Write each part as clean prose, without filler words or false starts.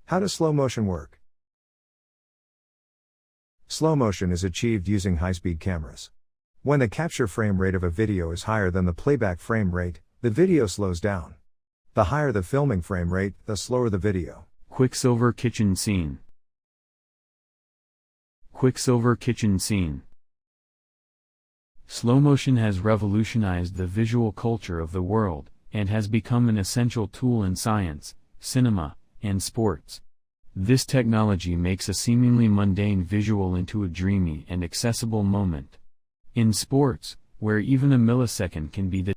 How does slow motion work? Slow motion is achieved using high-speed cameras. When the capture frame rate of a video is higher than the playback frame rate, the video slows down. The higher the filming frame rate, the slower the video. Quicksilver kitchen scene. Quicksilver kitchen scene. Slow motion has revolutionized the visual culture of the world, and has become an essential tool in science, cinema, and sports. This technology makes a seemingly mundane visual into a dreamy and accessible moment. In sports, where even a millisecond can be the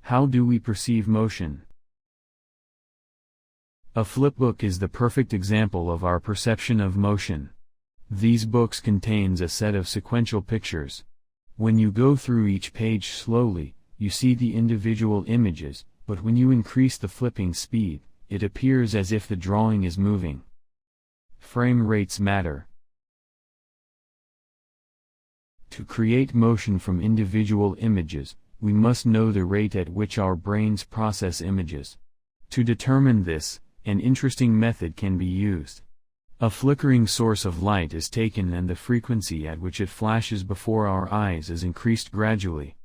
How do we perceive motion? A flipbook is the perfect example of our perception of motion. These books contains a set of sequential pictures. When you go through each page slowly, you see the individual images, but when you increase the flipping speed, it appears as if the drawing is moving. Frame rates matter. To create motion from individual images, we must know the rate at which our brains process images. To determine this, an interesting method can be used. A flickering source of light is taken and the frequency at which it flashes before our eyes is increased gradually.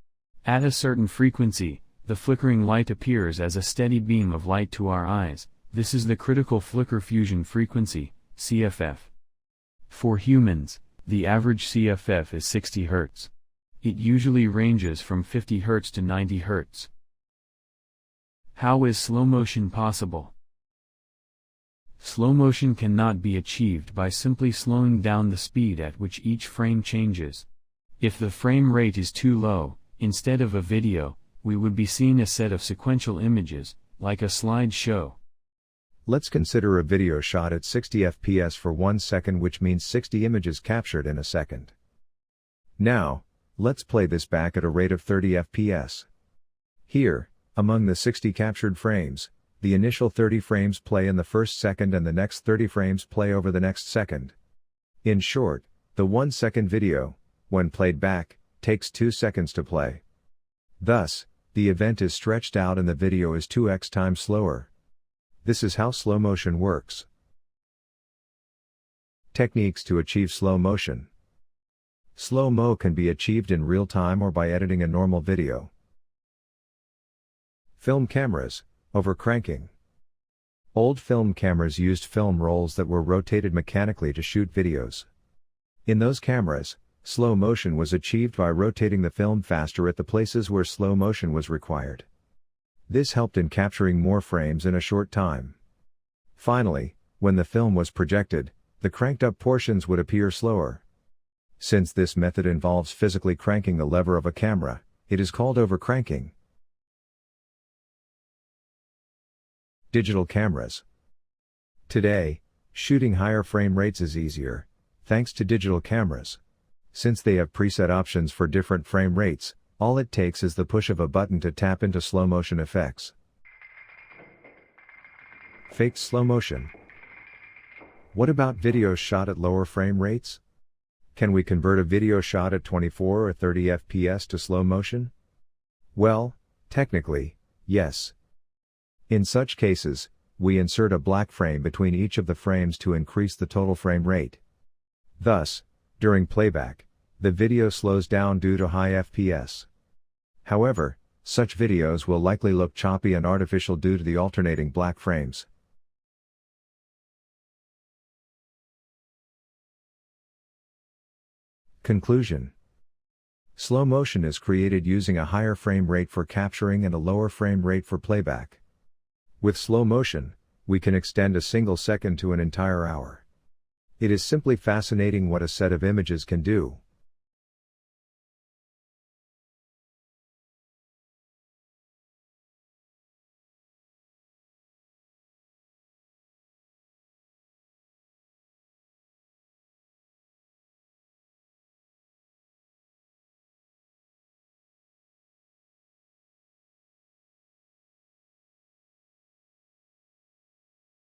At a certain frequency, the flickering light appears as a steady beam of light to our eyes. This is the critical flicker fusion frequency, CFF. For humans, the average CFF is 60 Hz. It usually ranges from 50 Hz to 90 Hz. How is slow motion possible? Slow motion cannot be achieved by simply slowing down the speed at which each frame changes. If the frame rate is too low, instead of a video, we would be seeing a set of sequential images, like a slideshow. Let's consider a video shot at 60 fps for 1 second, which means 60 images captured in a second. Now, let's play this back at a rate of 30 fps. Here, among the 60 captured frames, the initial 30 frames play in the first second and the next 30 frames play over the next second. In short, the 1 second video, when played back, takes 2 seconds to play. Thus, the event is stretched out and the video is 2x times slower. This is how slow motion works. Techniques to achieve slow motion. Slow-mo can be achieved in real time or by editing a normal video. Film cameras, overcranking. Old film cameras used film rolls that were rotated mechanically to shoot videos. In those cameras, slow motion was achieved by rotating the film faster at the places where slow motion was required. This helped in capturing more frames in a short time. Finally, when the film was projected, the cranked-up portions would appear slower. Since this method involves physically cranking the lever of a camera, it is called overcranking. Digital cameras. Today, shooting higher frame rates is easier, thanks to digital cameras. Since they have preset options for different frame rates, all it takes is the push of a button to tap into slow motion effects. Faked slow motion. What about videos shot at lower frame rates? Can we convert a video shot at 24 or 30 fps to slow motion? Well, technically, yes. In such cases, we insert a black frame between each of the frames to increase the total frame rate. Thus, during playback, the video slows down due to high FPS. However, such videos will likely look choppy and artificial due to the alternating black frames. Conclusion. Slow motion is created using a higher frame rate for capturing and a lower frame rate for playback. With slow motion, we can extend a single second to an entire hour. It is simply fascinating what a set of images can do.